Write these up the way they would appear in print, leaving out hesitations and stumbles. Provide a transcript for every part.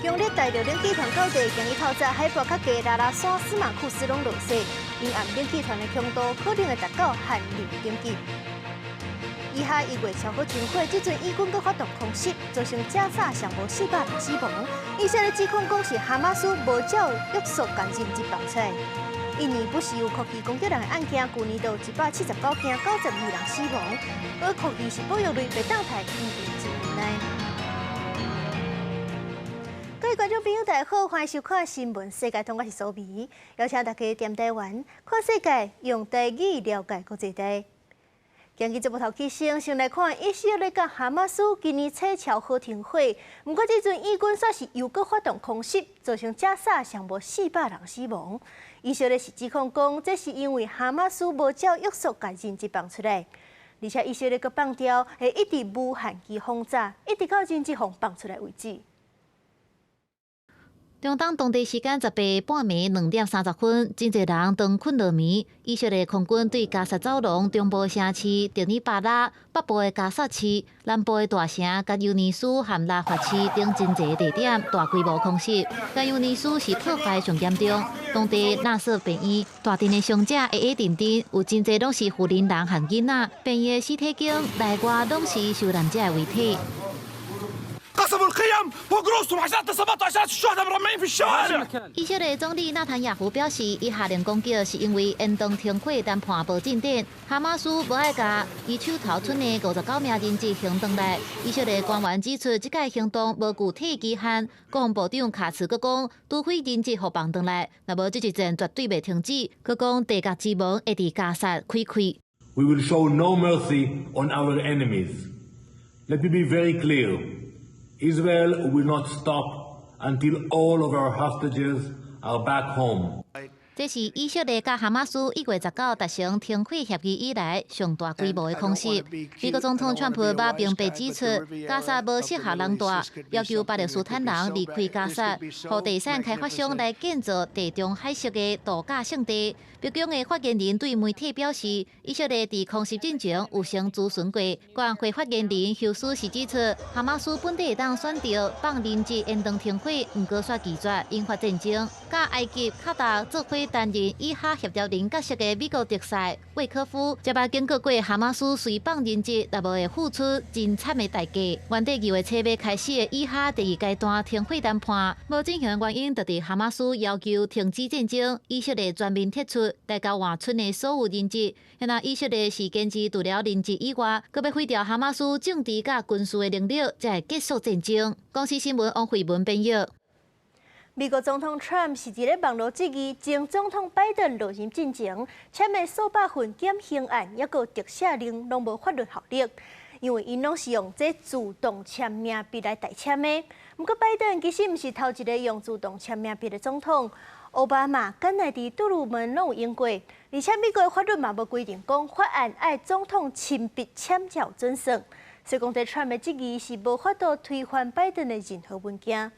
强烈大陆冷气团到地，今日透早海拔较低拉拉山、司马库斯拢落雪，因暗冷气团的强度可能会达到限2等级。以下1月超好停火，这阵以军阁发动空袭，造成加沙上无400人死亡。以色列指控讲是哈马斯无照约束干净执放出来。印尼不时有科技攻击人的案件，去年就179件，92人死亡。而科技是保育类被当台应用之无奈。各位观众朋友，大家好，欢迎收看新闻世界通，我是苏眉，邀请大家踮台湾看世界，用台语了解国际大。今日这部头起先来看以色列甲哈马斯今年初超好停火，不过这阵以军煞是又搁发动空袭，造成加沙上无400人死亡。以色列是指控讲，这是因为哈马斯无照约束家人执放出来，而且以色列搁放掉会一直无限期轰炸，一直到人质放放出来为止。中东当地时间18半暝2点30分，真侪人当困落眠。以色列空军对加沙走廊中部城市德尼巴拉、北部的加沙市、南部的大城甲尤尼斯和拉法市等真侪地点大规模空袭。甲尤尼斯是破坏上严重，当地纳瑟病院大阵的伤者一一阵阵，有真侪拢是妇人人和囡仔，病院的尸体间内外拢是受难者的遗体。قصفوا الخيم فوق رؤوسهم عشان اتصابات عشان الشهداء مرميين في الشوارع。以色列总理纳坦雅胡表示，伊下令攻击是因为延长停火谈判无进展，哈马斯无爱甲伊手头剩的59名人质行动来。以色列官员指出，这个行动无具体期限。国防部长卡茨阁讲，除非人质互放回来，若无这一战绝对袂停止。佮讲地甲之门会伫加沙开开。We will show no mercy on our enemies. Let me be very clear.Israel will not stop until all of our hostages are back home. 这是以色列甲哈马斯1月19达成停火协议以来上大规模的空袭。美国总统川普马兵被指出，加沙无适合人住，要求巴勒斯坦人离开加沙，让第三开发商来建造地中海式的度假胜地。北京的发言人对媒体表示，以色列伫空袭进前有先咨询过。官会发言人休斯是指出，哈马斯本地当选择放人质延长停火，唔过煞拒绝引发战争。甲埃及、卡达做伙担任以哈协调人角色的美国特使魏科夫，接把警告过哈马斯随放人质，但无会付出真惨的代价。原底2月初要开始的以哈第2阶段停火谈判，无进行的原因，就伫哈马斯要求停止战争，以色列全面撤出带到换村的所有人质。现在以色列是坚持除了人质以外，佮要废掉哈马斯政治甲军事的能力，才会结束战争。公司新闻王慧文编译。美国总统 Trump 是一个网络质疑前总统拜登落任进前签的数百份减刑案，抑个特赦令拢无法律效力，因为因拢是用这自动签名笔来代签的。不过拜登其实毋是头一个用自动签名笔的总统，奥巴马、甘乃迪、杜鲁门拢有用过，而且美国的法律嘛无规定讲法案爱总统亲笔签才有准算，所以讲这 Trump 的质疑是无法度推翻拜登的任何文件。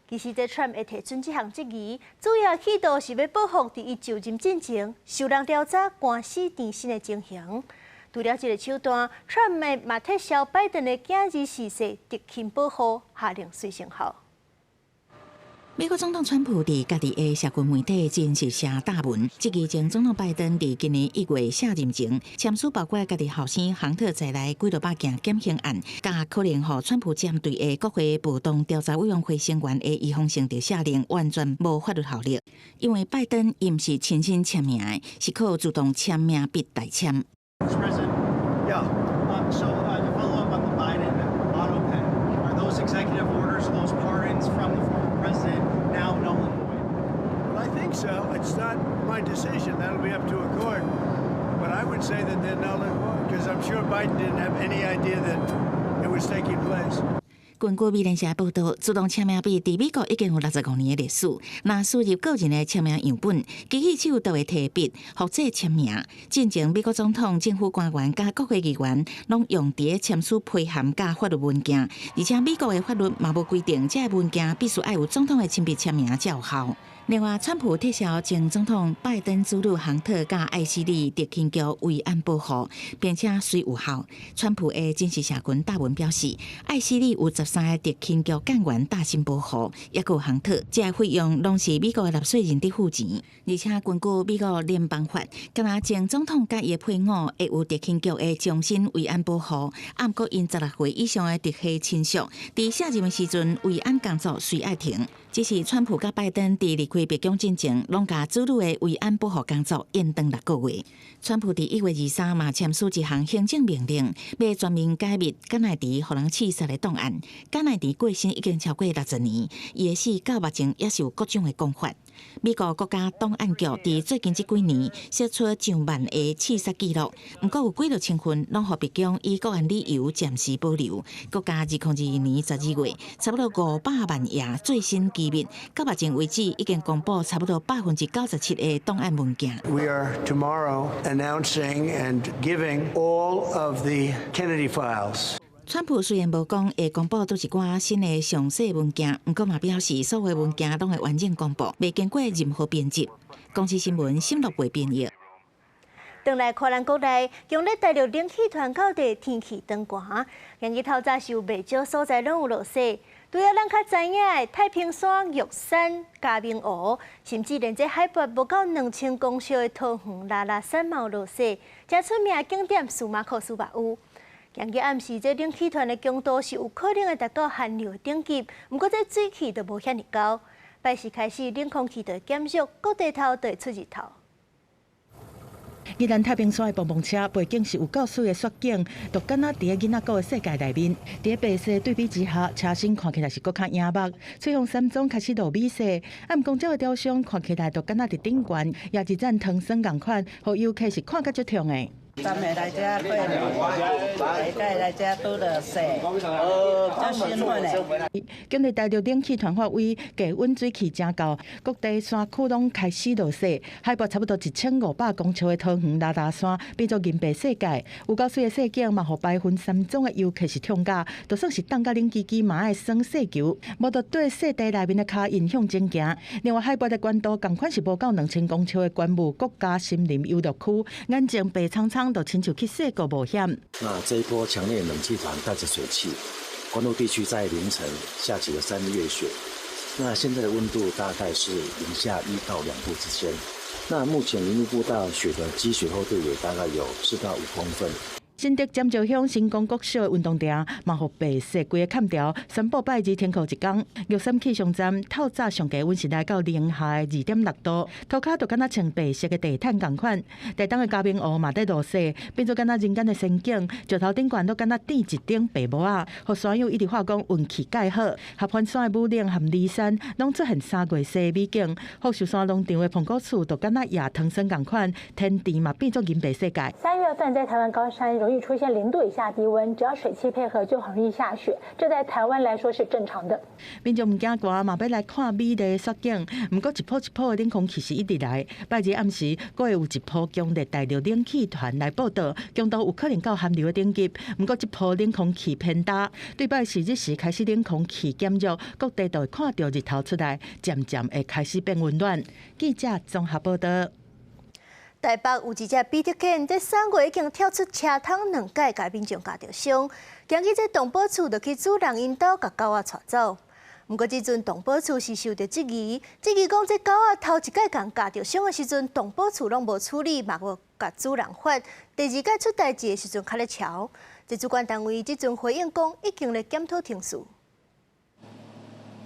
其实，这 Trump 会提出这项质疑，主要企图是要报复伫伊就任进前受人调查、官司缠身的情形。除了这个手段 ，Trump 嘛撤销拜登的假日逝世特勤保护，下令随成效。美国总统川普伫家己的社群媒体真实写大文，质疑前总统拜登伫今年1月卸任前签署包括家己后生亨特在内几多百件减刑案，甲可能互川普针对的国会暴动调查委员会成员的预防性特赦令完全无法律效力，因为拜登伊毋是亲身签名的，是靠自动签名笔代签。So it's not my decision. That'll be up to a court. But I would say that they're null and void because I'm sure Biden didn't have any idea that it was taking place. 根据美联社报道，自动签名笔伫美国已经有65年的历史。若输入个人的签名样本，机器手就会提笔复制签名。进前，美国总统、政府官员甲国会议员拢用伫签署批函甲法律文件，而且美国的法律嘛无规定，这个文件必须要有总统的亲笔签名才有效。另外，川普撤销前总统拜登子女杭特甲艾希莉特勤局慰安保护，并且虽有效。川普的真实社群大文表示，艾希莉有13个特勤局干员大心保护，也有杭特，这些费用拢是美国的纳税人伫付钱。而且根据美国联邦法，敢若前总统甲伊的配偶会有特勤局的终身慰安保护，毋过因16岁以上的特殊亲属，伫卸任的时阵慰安工作虽爱停。只是川普甲拜登伫离开白宫之前，拢甲子女的慰安保护工作延长6个月。川普伫1月23嘛签署一项行政命令，要全面解密甘乃迪互人刺杀的档案。甘乃迪过身已经超过60年，伊的死到目前也是有各种的讲法。美国国家档案局伫最近这几年释出上万个刺杀记录，不过有几多成分拢互白宫以个人理由暂时保留。国家2022年12月，差不多500万页最新机密，到目前为止已经公布差不多97%的档案文件。We are tomorrow announcing and giving all of the Kennedy files. 川普虽然无讲会公布都是寡新的详细文件，不过嘛表示所有文件拢会完整公布，未经过任何编辑。公司新闻新乐会编译。转来看咱国内，强烈大陆冷气团到地天气转寒，今日透早是有袂少所在拢有落雪。除了咱较知影的太平山、玉山、嘉明湖，甚至连这海拔无到2000公尺的桃园拉拉山嘛有落雪。正出名的景点苏马克斯嘛有。今日暗时，这冷气团的强度是有可能会达到寒流的等级，不过这水汽就无遐尼高。拜四开始，冷空气就会减弱，各地头就会出日头。宜兰太平山的蹦蹦车背景是有够水的雪景，就敢若伫个囡仔国的世界内面。伫个白色对比之下，车身看起来是搁较影目。翠峰山庄开始落米雪，暗公鸟的雕像看起来就敢若伫顶悬，也一盏唐僧共款，互游客是看甲足痛的。咱们来这过年，来这拄着雪，较兴奋的。今日大陆冷气团发威，低温水汽真高，各地山区拢开始落雪，海拔差不多1500公尺的桃园拉拉山变作银白世界，有够水的雪景嘛，互白云山庄的游客是痛甲，就算是冻甲冷叽叽嘛爱耍雪球，无得对雪地内面的脚印向前行。另外海拔的高度同款是无到2000公尺的关雾国家森林游乐区，眼前白苍苍。都亲像去雪国冒险。那这一波强烈冷气团带着水汽，关渡地区在凌晨下起了3月雪。那现在的温度大概是零下1到2度之间。那目前林路步道雪的积雪厚度也大概有4到5公分。新竹尖石乡新光国小的运动场，嘛互白雪规个砍掉，宣布拜日天候一天。玉山气象站透早上低温是来到零下2.6度，涂骹就敢若穿白色的地毯同款。台东的嘉明湖嘛在落雪，变做敢若人间的仙境，石头顶悬都敢若垫一顶白帽啊，互山友一直话讲运气介好。合欢山的武陵和梨山拢出现3月雪美景，福寿山农场的澎湖厝就敢若夜唐僧同款，天地嘛变作银白世界。3月份在台湾高山容易出现0度以下低温，只要水汽配合就很容易下雪，这在台湾来说是正常的。民众唔惊寒嘛，要来看美丽的雪景。不过一波一波的冷空气是一直来。拜日暗时，阁会有一波强烈大陆冷气团来报道，强度有可能到寒流的等级。不过这波冷空气偏大，对拜四日时开始冷空气减弱，各地都会看到日头出来，渐渐会开始变温暖。记者综合报道。台北有一只比特犬，在3月已经跳出车窗2届，甲民众家着伤。今日这动保处就去主人因兜，甲狗仔带走。不过这阵动保处是受到质疑讲这狗仔头一届共家着伤的时阵，动保处拢无处理，嘛无甲主人罚。第2届出代志的时阵，较咧吵。这主管单位这阵回应讲，已经咧检讨程序。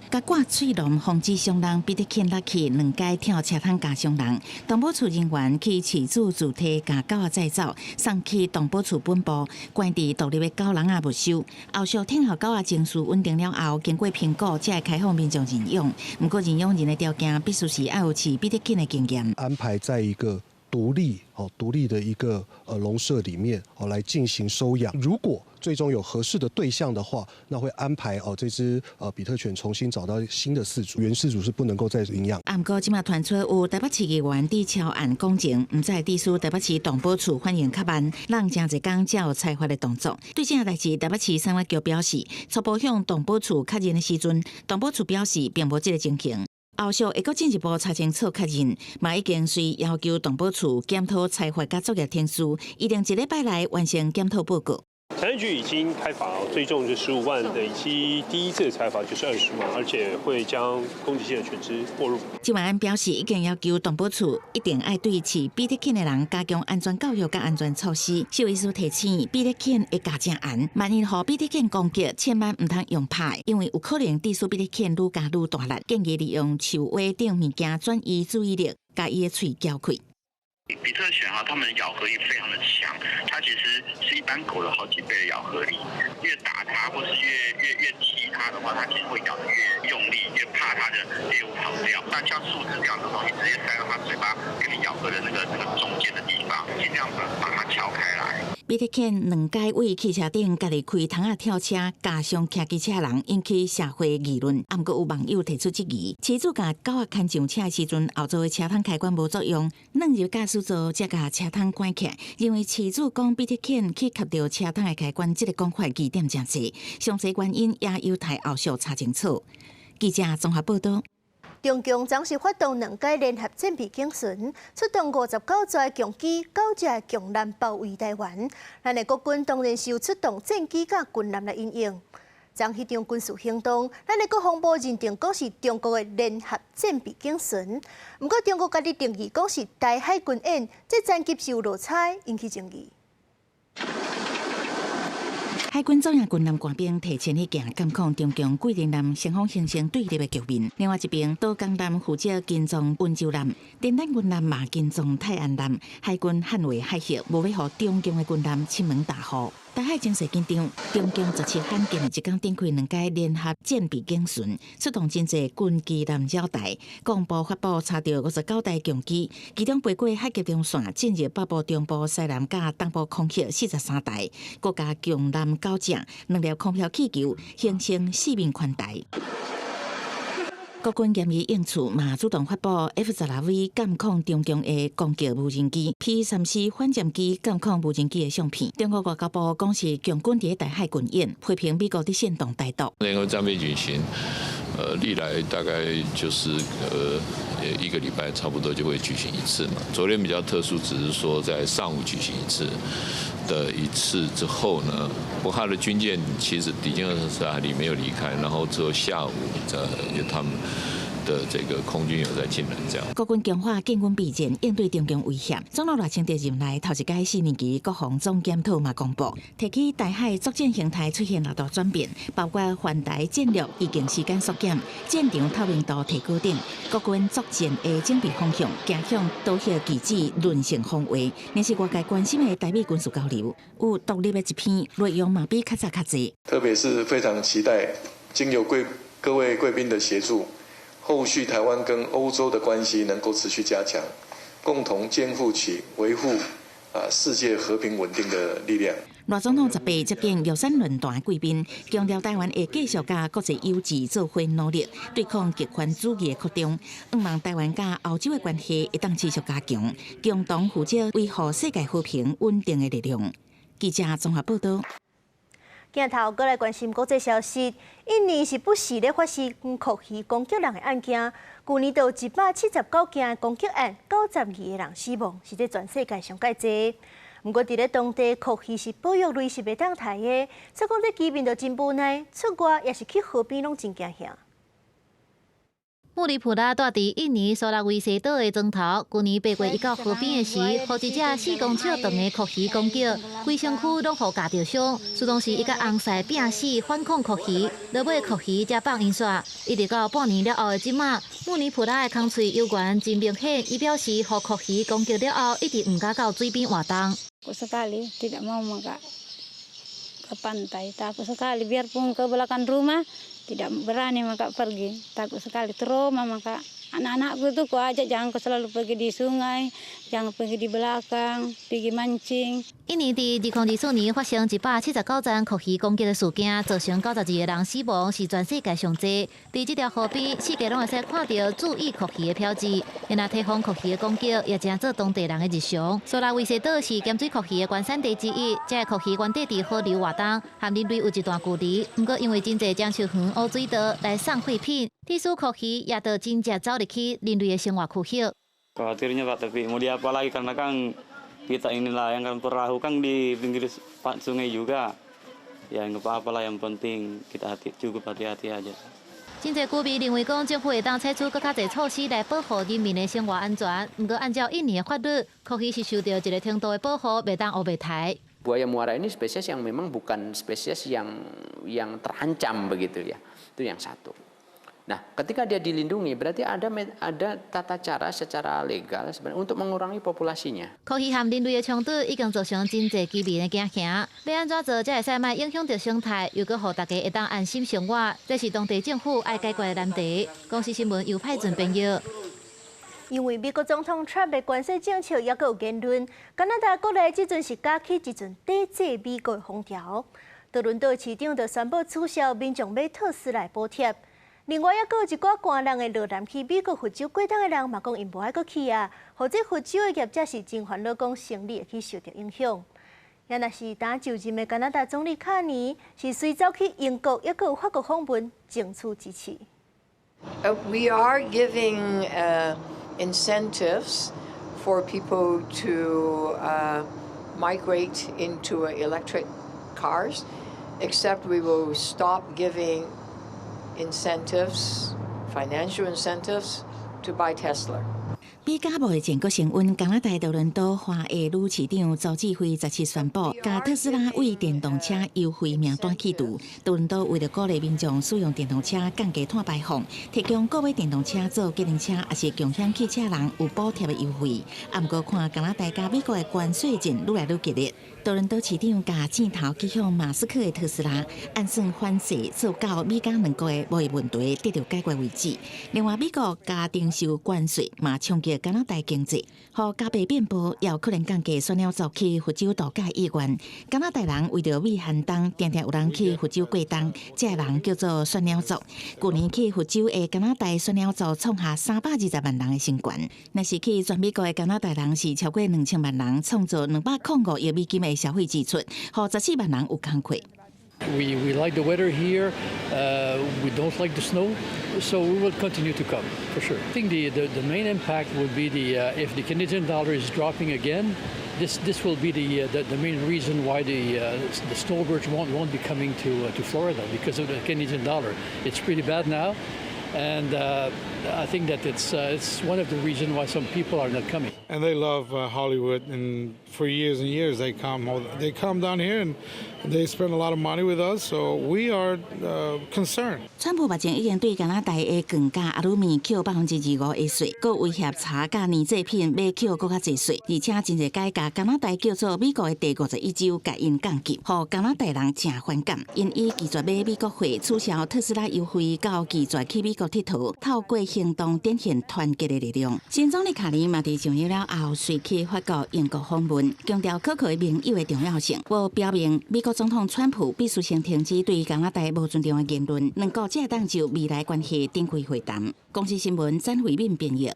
甲挂喙笼防止伤人，比特犬落去2届跳车窗加伤人。动保处人员去饲主主体甲狗仔载走，送去动保处本部，关伫独立的狗笼也没收。后续听候狗仔情绪稳定了后，经过评估，才会开放民众认养。不过认养人的条件必须是要有饲比特犬的经验。安排在一个独立的一个笼舍里面来进行收养。如果最终有合适的对象的话，那会安排这只比特犬重新找到新的饲主，原饲主是不能够再领养。不过，即马传出有台北市议员伫敲案公情，唔知地属台北市动保处反应较慢，让真侪工才有采发的动作。对这代志，台北市三月局表示，初步向动保处确认的时阵，动保处表示并无这个情形。后续会阁进一步查清楚确认，嘛已经随要求动保处检讨裁罚甲作业天数，预定1礼拜内完成检讨报告。财政局已经开罚，最重是15万的，以及第一次裁罚就是20万，而且会将攻击性的犬只拨入。郑万安表示，已经要求动保处一定要对饲比特犬的人加强安全教育甲安全措施。兽医师提醒，比特犬会加正严，万一互比特犬攻击，千万唔通用拍，因为有可能致使比特犬愈加愈大力。建议利用树蛙等物件转移注意力，甲伊的喙撬开。比特犬它们的咬合力非常的强，它其实是一般狗的好几倍的咬合力。越打它或是越踢它的话，它其实会咬得越用力，越怕它的猎物跑掉。那像树枝这样的东西，直接塞到它嘴巴跟你咬合的那个中间的地方，尽量把它撬开来。比特犬2届为汽车顶家己开窗仔跳车，加上骑机车人，引起社会议论。不过有网友提出质疑：车主甲狗仔牵上车的时阵，后座的车窗开关无作用，软入驾驶座才甲车窗关起。因为车主讲比特犬去夹到车窗的开关，这个讲法疑点真多，详细原因也有待后续查清楚。记者综合报道。中共暂时发动2届联合战备警巡，出动59载强机、9只强舰包围台湾。咱的国军当然是有出动战机甲军舰来应应。将迄场军事行动，咱的国防部认定讲是中国的联合战备警巡。不过中国家己定义讲是台海军演，这战机是有落差，引起争议。海军总营军舰官兵提前去行监控中共贵人舰双方形成对立的局面。另外一边，岛江舰负责跟踪温州舰，电单军舰嘛跟踪泰安舰。海军捍卫海峡，无要互中共的军舰侵门大户。台海情势紧张，中共17罕见的一天展开2届联合战备警巡，出动真济军机拦绕台。国防部发布查到59台强机，其中飞过海峡中线进入北部、中部、西南甲东部空隙43台，国家强舰9只，2粒空飘气球，形成4面宽台。国军严于应处，嘛主动发布 F-16V 监控中共的攻击无人机、P-34反舰机监控无人机的相片。中国外交部讲是强军在台海军演，批评美国的煽动台独。联合战备军巡，历来大概就是1个礼拜差不多就会举行一次嘛。昨天比较特殊，只是说在上午举行一次。之后呢，不过他的军舰其实抵近24海里没有离开，然后之后下午他们的这个空军有在进来，这样。国军强化建军备战，应对中共威胁。总统赖清德任内头一届4年期国防总检讨嘛公布，提起台海作战形态出现了大转变，包括环台战略已经时间缩减，战场透明度提高等。国军作战的整备方向走向导向机制论性防卫，那是外界关心的台美军事交流。有独立的一篇内容嘛比较早较济。特别是非常期待经由各位贵宾的协助。后续台湾跟欧洲的关系能够持续加强，共同肩负起维护世界和平稳定的力量。赖总统18接见玉山论坛贵宾，强调台湾会继续甲国际友志做伙努力，对抗极权主义的扩张。希望台湾甲欧洲的关系会当持续加强，共同负责维护世界和平稳定的力量。记者综合报道。镜头过来关心国际消息，印尼是不时咧发生酷鱼攻击人的案件，去年就179件攻击案，92个人死亡，是在全世界上介济。不过，伫咧当地酷鱼是保育类是袂当杀的，所以讲这居民就真无奈，出外也是去河边拢真惊吓。穆里普拉住伫印尼苏拉威西岛的庄头，去年8月一到河边的时，互一只4公尺长的酷鱼攻击，规身躯拢互夹着伤。苏当时伊甲翁婿拼死反抗酷鱼，落尾酷鱼才放因煞。一直到半年了后的即马，穆里普拉的空喙游员真明显，伊表示，互酷鱼攻击了后，一直唔敢到水边活动。Sekali tidak mau ke pantai, takut sekali biarpun ke belakang rumah tidak berani maka pergi, takut sekali trauma maka anak-anakku itu ku ajak jangan kau selalu pergi di sungai, jangan pergi di belakang, pergi mancing。印尼伫2024年发生179件酷鱼攻击的事件，造成92个人死亡，是全世界上济。伫这条河边，世界拢会使看到注意酷鱼的标志。因若提防酷鱼的攻击，也正做当地人的日常。苏拉威西岛是咸水酷鱼的原产地之一，这酷鱼原地伫河流活动，和人类有一段距离。不过因为真济将树园、污水道来送废品，地属科技也都真正走入去人类的生活区域。 Khawatirnya Pak, tapi mau di apa lagi karena kan kita inilah yang kan perahu kan di pinggir sungai juga. Ya nggak apa-apa lah, yang penting kita cukup hati-hati aja. 真侪居民认为讲政府会当采取更较侪措施来保护人民的生活安全，不过按照印尼的法律，科技是受到一个程度的保护，袂当黑白台。 Buaya muara ini spesies yang memang bukan spesies yang terancam begitu ya, itu yang satu. Nah, ketika dia dilindungi, berarti ada tata cara secara legal sebenarnya untuk mengurangi populasinya. 科技和人类的冲突已经造成真侪居民的惊吓，要安怎做才会使卖影响到生态，又搁互大家会当安心生活，这是当地政府爱解决的难题。公司新闻由派准编译。 因为美国总统 Trump 的关税政策也有言论，加拿大国内即阵是假起一阵抵制美国的风潮。多伦多市长就宣布取消民众买特斯拉补贴。另外，也有一寡官人的落难去美国佛州过冬的人嘛讲因无爱搁去啊，或者佛州的业者是真烦恼讲生意会去受到影响。也若是打就任的加拿大总理卡尼是随走去英国，也有法国访问，争取支持。We are giving incentives for people to migrate into electric cars, except we will stop giving incentives, financial incentives, to buy Tesla. 比加无的前国升温，加拿大多伦多花的女市长周志辉17宣布，甲特斯拉为电动车优惠名单启动。多伦多为了鼓励民众使用电动车降低碳排放，提供购买电动车做机能车也是共享汽车人有补贴的优惠。啊，不过看加拿大甲美国的关税战愈来愈激烈，多伦多市长甲箭头指向马斯克的特斯拉，按算反税做到美加两国的贸易问题得到解决为止。另外，美国加征收关税嘛冲击加拿大经济，互加倍变波，也有可能降低选了族去福州度假意愿。加拿大人为着美寒冬，常常有人去福州过冬，这人叫做选了族。去年去福州的加拿大选了族创下320万人的新高，若是去全美国的加拿大人是超过2000万人，创造205亿美金的消费支出，互14万人有工课。We like the weather here. We don't like the snow, so we will continue to come for sure. I think the main impact would be if the Canadian dollar is dropping again. This will be the main reason why the snowbirds won't be coming to Florida because of the Canadian dollar. It's pretty bad now, and I think that it's one of the reasons why some people are not coming. And they love Hollywood, and for years and years they come down here and they spend a lot of money with us, so we are concerned. 川普目前已经对加拿大的钢价、阿鲁米扣25%的税，佮威胁茶甲年制品要扣更较侪税，而且真侪改甲加拿大叫做美国的第51州，甲因降级，互加拿大人正反感。因伊拒绝买美国货，取消特斯拉优惠，到拒绝去美国佚佗，透过行动展现团结的力量。新总理卡尼嘛伫上任了后，随去法国、英国访问，强调可靠的盟友的重要性。我表明美国总统川普必须先停止对加拿大无尊重的言论，两国才会当就未来关系展开会谈。公司新闻詹慧敏编译。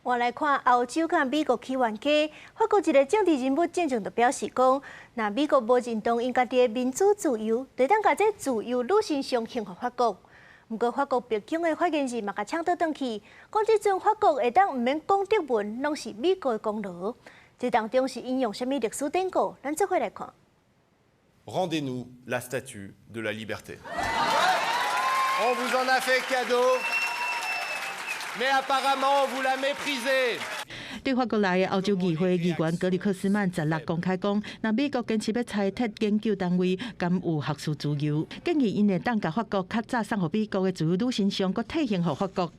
我来看欧洲甲美国起冤家，法国一个政治人物正就表示讲，那美国无认同因家己的民主自由，就当甲这自由女神像幸福法国。不过法国北京的发言人嘛，甲抢倒转去，讲即阵法国会当毋免讲德文，拢是美国的功劳。这当中是引用什么历史典故？咱做伙来看。Rendez-nous la statue de la liberté. On vous en a fait cadeau, mais apparemment vous la méprisez. 对法国内的欧洲议会议员格里克斯曼16公开讲，那美国坚持要拆脱研究单位，敢有学术自由，建议因会当甲法国较早送互美国的自由女神像，佮退还互法国。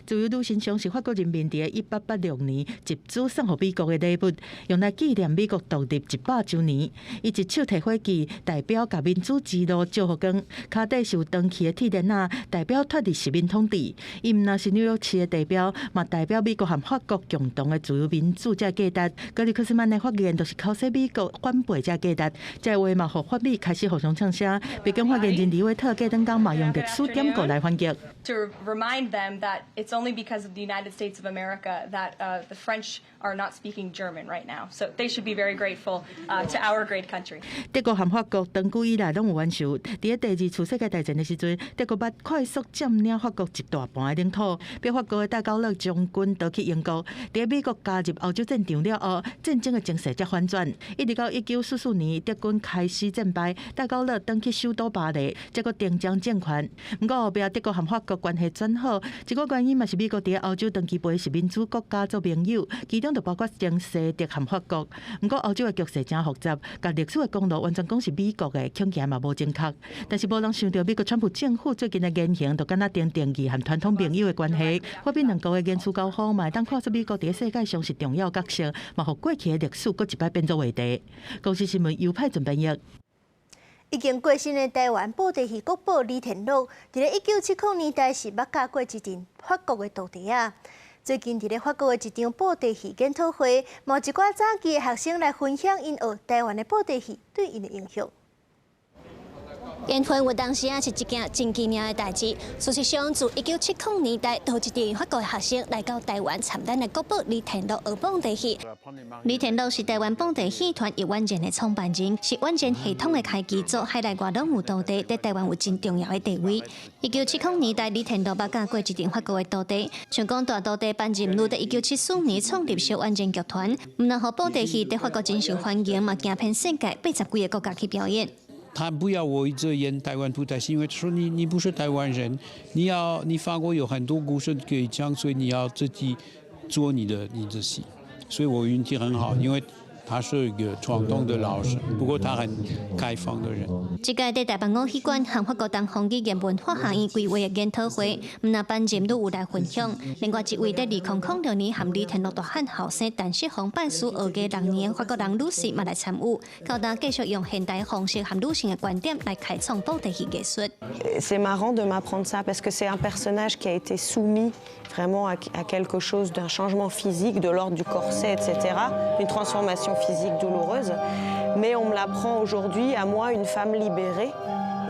自由女神像是法国人民伫1886年集资送互美国的礼物，用来纪念美国独立100周年。伊一手提火旗，代表甲民主之路照互光；骹底是有长期的铁链仔，代表脱离殖民统治。伊毋但是纽约市的代表，嘛代表美国和法国共同的自由民主这价值。格里克斯曼的发言就是考试美国反背这价值，这话嘛，互法美开始互相呛声。北京发言人李维特过两天嘛用历史典故来反击。To remind them that that it's only because of the United States of America that the French are not speaking German right now. So they should be very grateful to our great country. 德国和法国长久以来拢有元首，伫第二次世界大战的时阵，德国捌快速占领法国一大半的领土，逼法国的戴高乐将军逃去英国。伫美国加入欧洲战场了后，战争的情势才反转，一直到1944年，德军开始战败，戴高乐登去首都巴黎，结果定将政权。不过后壁德国和法国关系转好，一个原因嘛是美国伫欧洲长期陪是民主国家做盟友，其中就包括将西德和法国。不过欧洲的局势真复杂，甲历史的公路完全讲是美国的，恐惊嘛无正确。但是无人想到美国川普政府最近的言行，就敢若定义和传统盟友的关系。法比两国的元首交锋，嘛当看出美国伫世界上是重要角色，嘛互过去的历史搁一摆变作话题。公司新闻由派准编译。已经过身的台湾布袋戏国宝李天禄，伫咧1970年代是捌教过一阵法国的徒弟啊。最近伫咧法国的一场布袋戏研讨会，某一寡早期的学生来分享因学台湾的布袋戏对因的影响。研讨会当时啊是一件真奇妙的代志。事实上，自1970年代，就有一群法国的学生来到台湾参咱的国宝李天禄学布袋戏。李天禄是台湾布袋戏团叶婉珍的创办人，是婉珍系统的开基组，海内外拢有徒弟，在台湾有真重要的地位。1970年代，李天禄捌教过一群法国的徒弟，像讲大徒弟班任路在1974年创立小婉珍剧团，唔能互布袋戏在法国真受欢迎，嘛行遍世界80几个国家去表演。他不要我一直演台湾布袋戏，因为说你不是台湾人，你法国有很多故事可以讲，所以你要自己做你的戏。所以我运气很好，因为他是一个传统的老师，不过他很开放的人。这届在台湾舞戏馆和法国东方语言文化学院规划的研讨会，唔那班任都有来分享。另外一位在2006年和李天禄大汉后生但是红拜师学嘅6年法国人女士嘛来参与，教大继续用现代方式和女性嘅观点来开创布袋戏艺术。C'est marrant de m'apprendre ça parce que c'est un personnage qui a été soumis vraiment à quelque chose d'un changement physique de l'ordre du corset, etc., une transformation physique douloureuse. Mais on me l'apprend aujourd'hui à moi, une femme libérée.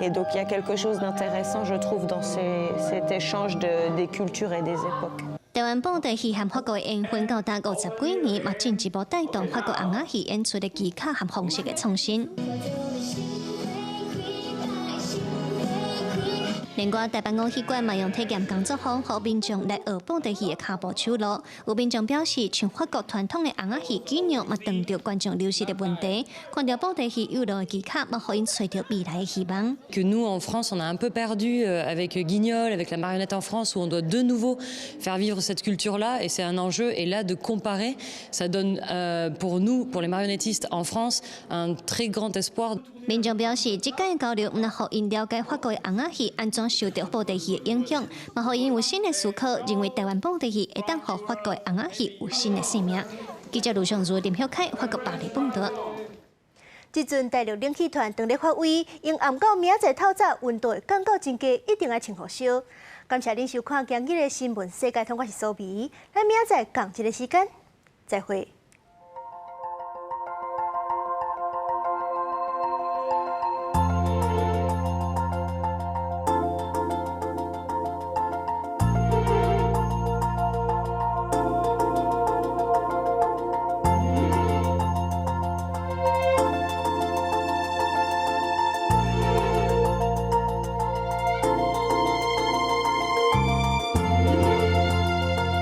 Et donc il y a quelque chose d'intéressant, je trouve, dans cet échange des cultures et des époques. 台湾布袋戏和法国的缘分到达50几年，嘛进一步带动法国红仔戏演出的技巧和方式的创新。另外，台湾舞戏馆嘛用体验工作坊，让民众来学布袋戏的脚步手路。有民众表示，像法国传统的红仔戏技艺嘛，撞到观众流失的问题。看到布袋戏有路的技巧，嘛，让因找到未来的希望。Que nous en France, on a un peu perdu avec Guignol, avec la marionnette en France, où on doit de nouveau faire vivre cette culture-là, et c'est un enjeu. Et là, de comparer, ça donne pour nous, pour les marionnettistes en France, un très grand espoir. 民众表示，这届交流唔能让因了解法国的红仔戏安怎受到布袋戏的影响，嘛让因有新的思考，认为台湾布袋戏会当让法国的红仔戏有新的生命。记者卢尚如、林晓凯，法国巴黎报道。即阵大陆冷气团当咧发威，因暗到明仔载透早温度会降到真低，一定要穿好烧。感谢您收看今日的新闻世界通，我是苏眉，咱明仔载同一个时间再会。